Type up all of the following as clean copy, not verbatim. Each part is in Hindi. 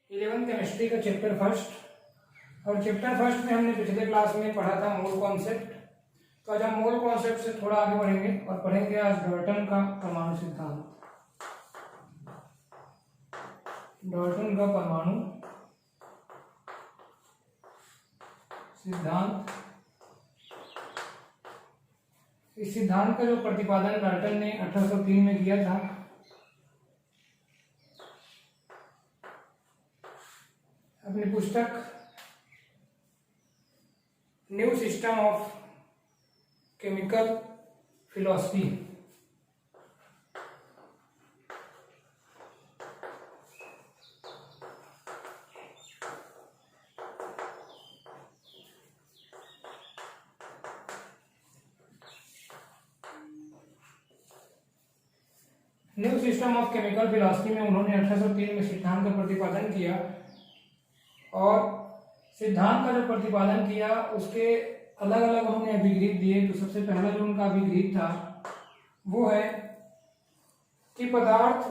11th केमिस्ट्री का चैप्टर फर्स्ट। और चैप्टर फर्स्ट में हमने पिछले क्लास में पढ़ा था मोल कॉन्सेप्ट। तो आज हम मोल कॉन्सेप्ट से थोड़ा आगे बढ़ेंगे और पढ़ेंगे आज डाल्टन का परमाणु सिद्धांत। डाल्टन का परमाणु सिद्धांत। इस सिद्धांत का जो प्रतिपादन डाल्टन ने 1803 में किया था। अपनी पुस्तक new system of chemical philosophy new system of chemical philosophy में उन्होंने 1803 में सिद्धांत का प्रतिपादन किया। और सिद्धांत का जो प्रतिपादन किया उसके अलग अलग उन्होंने अभिगृहित दिए। तो सबसे पहला जो उनका अभिगृहित था वो है कि पदार्थ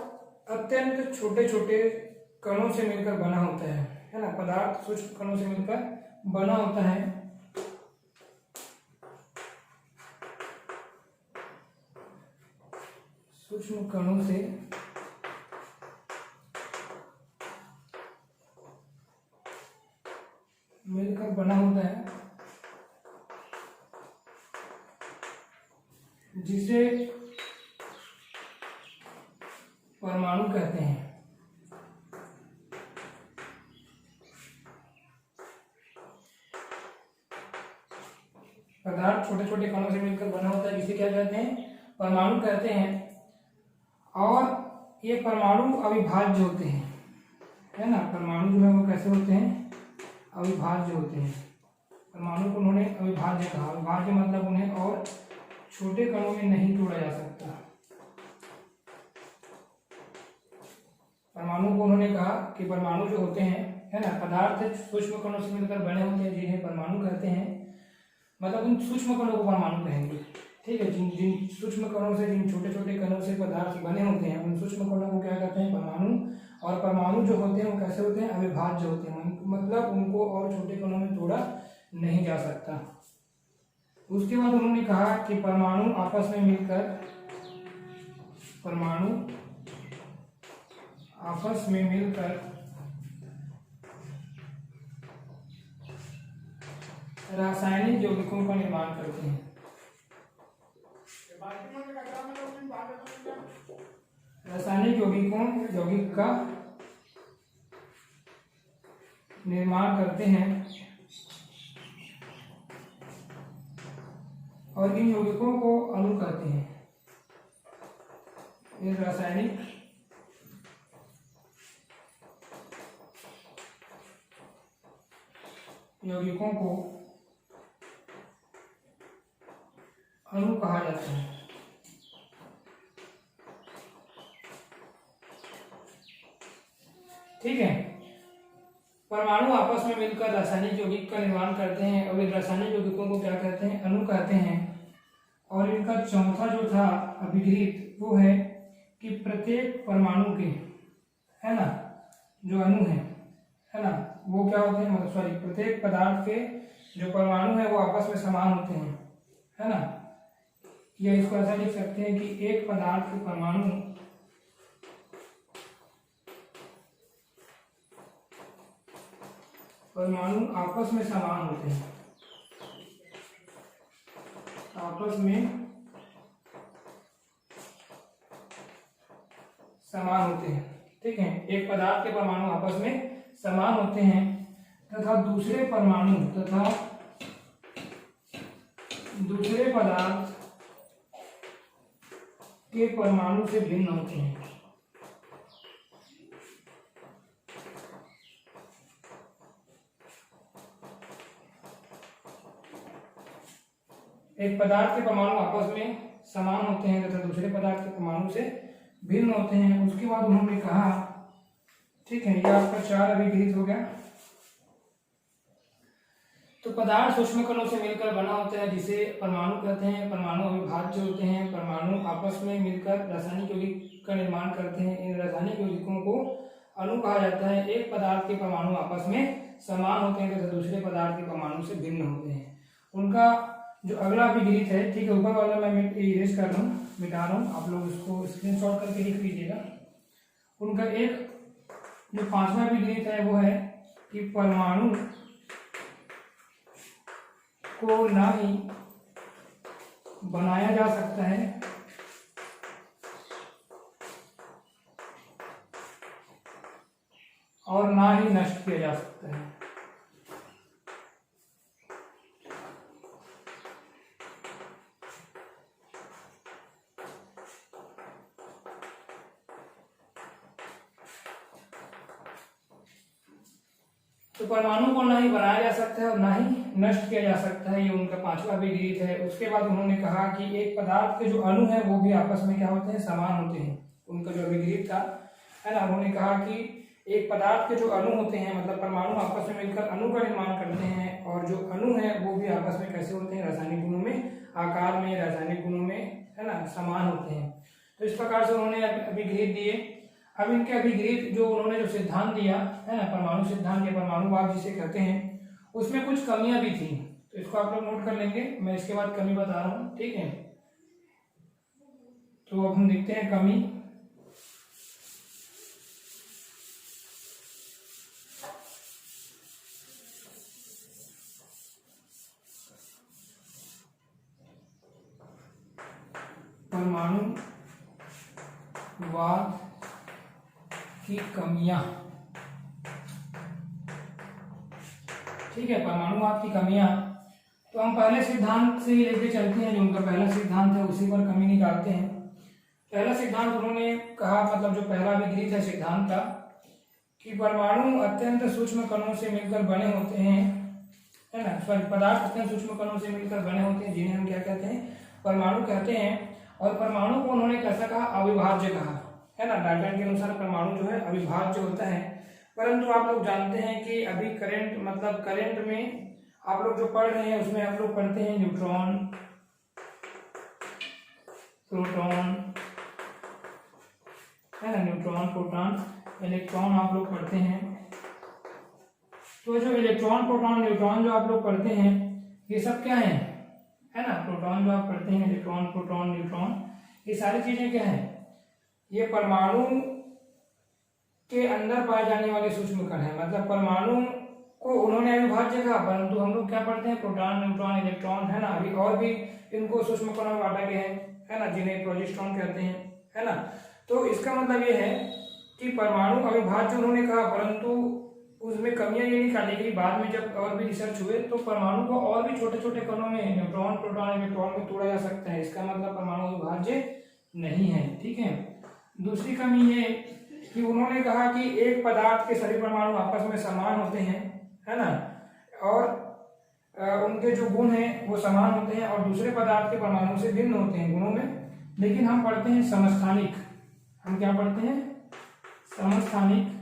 अत्यंत छोटे छोटे कणों से मिलकर बना होता है ना। पदार्थ सूक्ष्म कणों से मिलकर बना होता है। सूक्ष्म कणों से मिलकर बना होता है, जिसे परमाणु कहते हैं। पदार्थ छोटे छोटे कणों से मिलकर बना होता है, जिसे क्या कहते हैं? परमाणु कहते हैं। और ये परमाणु अविभाज्य होते हैं, है ना। परमाणु जो है वो कैसे होते हैं? अविभाज्य होते हैं। परमाणु को उन्होंने अविभाज्य कहा। अविभाज्य मतलब उन्हें और छोटे कणों में नहीं तोड़ा जा सकता। परमाणु को उन्होंने कहा कि परमाणु जो होते हैं, है ना, पदार्थ सूक्ष्म कणों से मिलकर बने होते हैं, जिन्हें परमाणु कहते हैं। मतलब उन सूक्ष्म कणों को परमाणु कहेंगे, ठीक है। जिन जिन सूक्ष्म कणों से, जिन छोटे छोटे कणों से पदार्थ बने होते हैं, उन सूक्ष्म कणों को क्या कहते हैं? परमाणु। और परमाणु जो होते हैं वो कैसे होते हैं? अविभाज्य होते हैं। मतलब उनको और छोटे कणों में तोड़ा नहीं जा सकता। उसके बाद उन्होंने कहा कि परमाणु आपस में मिलकर रासायनिक यौगिकों का निर्माण करते हैं। रासायनिक यौगिक का निर्माण करते हैं। और इन यौगिकों को अणु कहते हैं। इन रासायनिक यौगिकों को अणु कहा जाता है। ठीक है। परमाणु आपस में मिलकर रासायनिक यौगिक का निर्माण करते हैं। और इन रासायनिक यौगिकों को क्या कहते हैं? अणु कहते हैं। और इनका चौथा जो था अभिगृहित वो है कि प्रत्येक परमाणु के, है ना, जो अणु है ना, वो क्या होते हैं? मतलब सॉरी, प्रत्येक पदार्थ के जो परमाणु है वो आपस में समान होते हैं, है ना। या इसको ऐसा लिख सकते हैं कि एक पदार्थ के परमाणु आपस में समान होते हैं। आपस में समान होते हैं, ठीक है। एक पदार्थ के परमाणु आपस में समान होते हैं तथा दूसरे पदार्थ के परमाणु से भिन्न होते हैं। एक पदार्थ के परमाणु आपस में समान होते हैं तथा दूसरे पदार्थ के परमाणु से भिन्न होते हैं। उसके बाद उन्होंने कहा, ठीक है, यह आपका 4 अभिगृहित हो गया। तो पदार्थ सूक्ष्म कणों से मिलकर बना होता है, जिसे परमाणु कहते हैं। परमाणु अविभाज्य होते हैं। परमाणु आपस में मिलकर रासायनिक यौगिक का निर्माण करते हैं। इन रासायनिक यौगिकों को अणु कहा जाता है। एक पदार्थ के परमाणु आपस में समान होते हैं तथा दूसरे पदार्थ के परमाणु से भिन्न होते हैं। उनका जो अगला अभिगृहित है, ठीक है, ऊपर वाला मैं इरेज कर रहा हूँ, मिटा रहा हूँ, आप लोग इसको स्क्रीनशॉट करके लिख लीजिएगा। उनका एक जो पांचवा अभिगृहित है वो है कि परमाणु को ना ही बनाया जा सकता है और ना ही नष्ट किया जा सकता है। तो परमाणु को ना ही बनाया जा सकता है और ना ही नष्ट किया जा सकता है, ये उनका पांचवा अभिगृहित है। उसके बाद उन्होंने कहा कि एक पदार्थ के जो अणु है वो भी आपस में क्या होते हैं, समान होते हैं। उनका जो अभिगृहित था, है ना, उन्होंने कहा कि एक पदार्थ के जो अणु होते हैं, मतलब परमाणु आपस में मिलकर अणु का निर्माण करते हैं, और जो अणु है वो भी आपस में कैसे होते हैं, रासायनिक गुणों में, आकार में, रासायनिक गुणों में, है ना, समान होते हैं। तो इस प्रकार से उन्होंने अभिगृहित दिए। अब इनके अभिगृहित जो उन्होंने जो सिद्धांत दिया है ना, परमाणु सिद्धांत या परमाणुवाद जिसे कहते हैं, उसमें कुछ कमियां भी थी, तो इसको आप लोग नोट कर लेंगे, मैं इसके बाद कमी बता रहा हूँ, ठीक है। तो अब हम देखते हैं कमी। परमाणुवाद की कमियां, ठीक है, परमाणुवाद की कमियां। तो हम पहले सिद्धांत से ही लेके चलते हैं, जो उनका पहला सिद्धांत है उसी पर कमी निकालते हैं। पहला सिद्धांत उन्होंने कहा, मतलब जो पहला अभिगृहित है सिद्धांत का, कि परमाणु अत्यंत सूक्ष्म कणों से मिलकर बने होते हैं, है ना, सॉरी, पदार्थ अत्यंत सूक्ष्म कणों से मिलकर बने होते हैं, जिन्हें हम क्या कहते हैं, परमाणु कहते हैं। और परमाणु को उन्होंने कैसा कहा, अविभाज्य कहा, है ना। डाल्टन के अनुसार परमाणु जो है अविभाज्य होता है। परंतु आप लोग जानते हैं कि अभी करंट, मतलब करंट में आप लोग जो पढ़ रहे हैं उसमें आप लोग पढ़ते हैं न्यूट्रॉन, प्रोटॉन, है ना, न्यूट्रॉन, प्रोटॉन, इलेक्ट्रॉन आप लोग पढ़ते हैं। तो जो इलेक्ट्रॉन, प्रोटॉन, न्यूट्रॉन जो आप लोग पढ़ते हैं, ये सब क्या है ना, प्रोटॉन जो आप पढ़ते हैं, इलेक्ट्रॉन, प्रोटॉन, न्यूट्रॉन, ये सारी चीजें क्या है, ये परमाणु के अंदर पाए जाने वाले सूक्ष्म कण है। मतलब परमाणु को उन्होंने अविभाज्य कहा, परंतु हम लोग क्या पढ़ते हैं, प्रोटॉन, न्यूट्रॉन, इलेक्ट्रॉन, है ना। अभी और भी इनको सूक्ष्म कणों में बांटा गया है ना, जिन्हें प्रोजेस्ट्रॉन कहते हैं, है ना। तो इसका मतलब ये है कि परमाणु अविभाज्य उन्होंने कहा, परंतु उसमें कमियां ये निकाली गई बाद में, जब और भी रिसर्च हुए तो परमाणु को और भी छोटे छोटे कणों में, न्यूट्रॉन, प्रोटॉन, इलेक्ट्रॉन में तोड़ा जा सकता है। इसका मतलब परमाणु अविभाज्य नहीं है, ठीक है। दूसरी कमी ये कि उन्होंने कहा कि एक पदार्थ के सभी परमाणु आपस में समान होते हैं, है ना, और उनके जो गुण हैं वो समान होते हैं, और दूसरे पदार्थ के परमाणु से भिन्न होते हैं गुणों में। लेकिन हम पढ़ते हैं समस्थानिक, हम क्या पढ़ते हैं, समस्थानिक।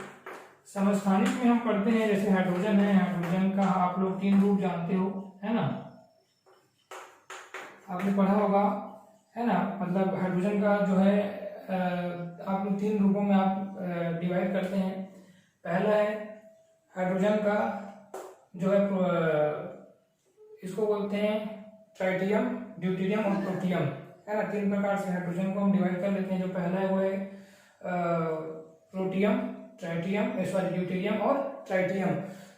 समस्थानिक में हम पढ़ते हैं जैसे हाइड्रोजन है, हाइड्रोजन का आप लोग 3 रूप जानते हो, है ना, आपने पढ़ा होगा, है ना। मतलब हाइड्रोजन का जो है आप लोग 3 रूपों में आप डिवाइड करते हैं। पहला है हाइड्रोजन का जो है, इसको बोलते हैं ट्राइटियम, ड्यूटेरियम और प्रोटियम, है ना। 3 प्रकार से हाइड्रोजन को हम डिवाइड कर लेते हैं। जो पहला है वो है प्रोटियम, ट्राइटियम, ड्यूटेरियम और ट्राइटियम।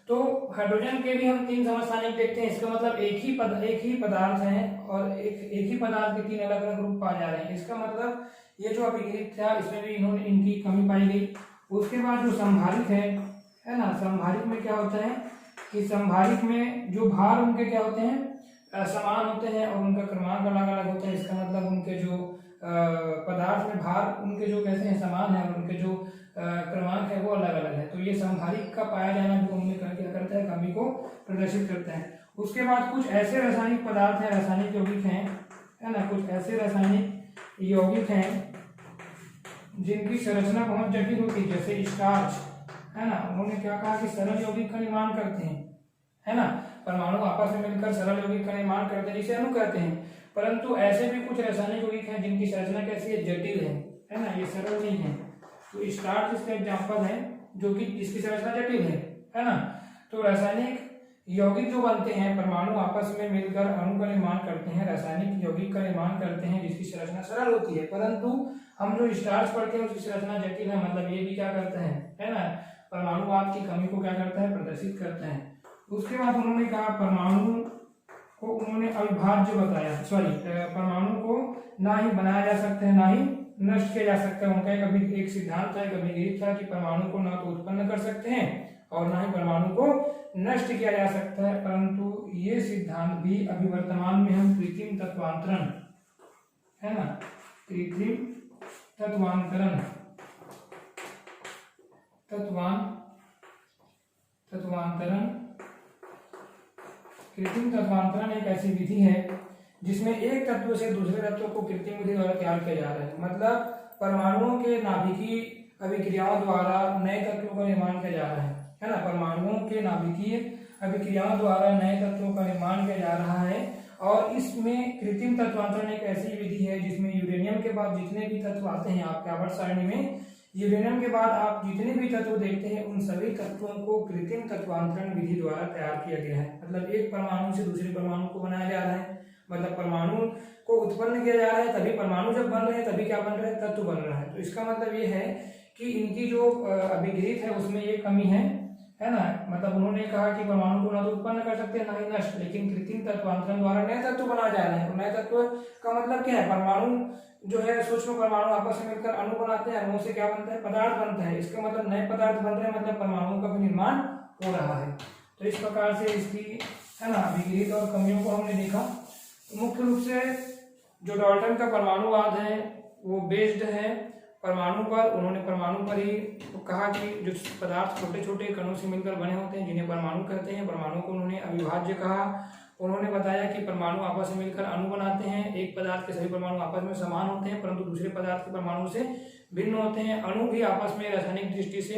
तो हाइड्रोजन के भी हम 3 समस्थानिक देखते हैं। इसका मतलब एक ही पदार्थ है और एक ही पदार्थ के 3 अलग अलग रूप पाए जा रहे हैं। इसका मतलब ये जो अभिगृहित था इसमें भी इन्होंने इनकी कमी पाई गई। उसके बाद जो संभारिक है ना, संभारिक में क्या होता है कि संभारिक में जो भार उनके क्या होते हैं, समान होते हैं और उनका क्रमांक अलग अलग होता है। इसका मतलब उनके जो पदार्थ में भार उनके जो कैसे हैं, समान है, और उनके जो क्रमांक है वो अलग अलग है। तो ये संभारिक का पाया जाना जो उनमें क्या करता है, कमी को प्रदर्शित करता है। उसके बाद कुछ ऐसे रासायनिक पदार्थ हैं, रासायनिक यौगिक हैं, है ना, कुछ ऐसे रासायनिक यौगिक हैं जिनकी संरचना बहुत जटिल होती है, जैसे स्टार्च, है ना। उन्होंने क्या कहा कि सरल यौगिक का निर्माण करते हैं, है ना, परमाणु आपस में मिलकर सरल यौगिक का निर्माण करते हैं, जिसे अणु कहते हैं। परंतु ऐसे भी कुछ रासायनिक यौगिक हैं जिनकी संरचना कैसी है, जटिल है ना, ये सरल नहीं है। तो स्टार्च इसका एग्जाम्पल है, जो कि जिसकी संरचना जटिल है ना। तो रासायनिक यौगिक जो बनते हैं, परमाणु आपस में मिलकर अणु का निर्माण करते हैं, रासायनिक यौगिक का निर्माण करते हैं जिसकी संरचना सरल होती है, परंतु हम जो स्टार्च पढ़ते हैं उसकी संरचना जटिल है। मतलब ये भी क्या करते हैं, है ना, परमाणुवाद की कमी को क्या करता है, प्रदर्शित करते हैं। उसके बाद उन्होंने कहा परमाणु को उन्होंने अविभाज्य बताया, परमाणु को ना ही बनाया जा सकता है ना ही नष्ट किया जा सकता है। उनका एक सिद्धांत था, एक अभिगृहित था कि परमाणु को ना तो उत्पन्न कर सकते हैं और ना ही परमाणु को नष्ट किया जा सकता है, परंतु ये सिद्धांत भी अभी वर्तमान में हम कृत्रिम तत्वांतरण, है ना, कृत्रिम तत्वांतरण कृत्रिम तत्वांतरण एक ऐसी विधि है जिसमें एक तत्व से दूसरे तत्व को कृत्रिम विधि द्वारा तैयार किया जा रहा है। मतलब परमाणुओं के नाभिकीय अभिक्रियाओं द्वारा नए तत्वों का निर्माण किया जा रहा है ना, परमाणुओं के नाभिकीय अभिक्रियाओं द्वारा नए तत्वों का निर्माण किया जा रहा है। और इसमें कृत्रिम तत्वांतरण एक ऐसी विधि है जिसमें यूरेनियम के बाद जितने भी तत्व आते हैं आपके आवर्त सारणी में, यूरेनियम के बाद आप जितने भी तत्व देखते हैं उन सभी तत्वों को कृत्रिम तत्वांतरण विधि द्वारा तैयार किया गया है। मतलब एक परमाणु से दूसरे परमाणु को बनाया जा रहा है, मतलब परमाणु को उत्पन्न किया जा रहा है, तभी परमाणु जब बन रहे हैं तभी क्या बन रहा है, तत्व बन रहा है। तो इसका मतलब ये है कि इनकी जो अभिगृहित है उसमें ये कमी है ना। मतलब उन्होंने कहा कि परमाणु को ना तो उत्पन्न कर सकते ना ही नष्ट, लेकिन कृत्रिम तत्वांतरण द्वारा नए तत्व बनाए जा रहे हैं। नए तत्व का मतलब क्या है, परमाणु जो है सूक्ष्म परमाणु आपस में मिलकर अणु बनाते हैं, अणु से क्या बनता है, पदार्थ बनता है। इसका मतलब नए पदार्थ बन रहे हैं, मतलब परमाणुओं का भी निर्माण हो रहा है। तो इस प्रकार से इसकी, है ना, अभिगृहित और कमियों को हमने देखा। मुख्य रूप से जो डाल्टन का परमाणुवाद है वो बेस्ड है परमाणु पर। उन्होंने परमाणु पर ही कहा कि जो पदार्थ छोटे छोटे कणों से मिलकर बने होते हैं जिन्हें परमाणु कहते हैं, परमाणु को उन्होंने अविभाज्य कहा। उन्होंने बताया कि परमाणु आपस में मिलकर अणु बनाते हैं। एक पदार्थ के सभी परमाणु आपस में समान होते हैं परंतु दूसरे पदार्थ के परमाणु से भिन्न होते हैं। अणु भी आपस में रासायनिक दृष्टि से,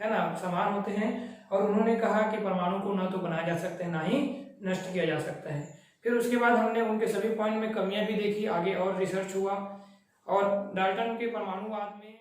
है ना, समान होते हैं। और उन्होंने कहा कि परमाणु को न तो बनाया जा सकता है ना ही नष्ट किया जा सकता है। फिर उसके बाद हमने उनके सभी पॉइंट में कमियां भी देखी, आगे और रिसर्च हुआ और डाल्टन के परमाणुवाद में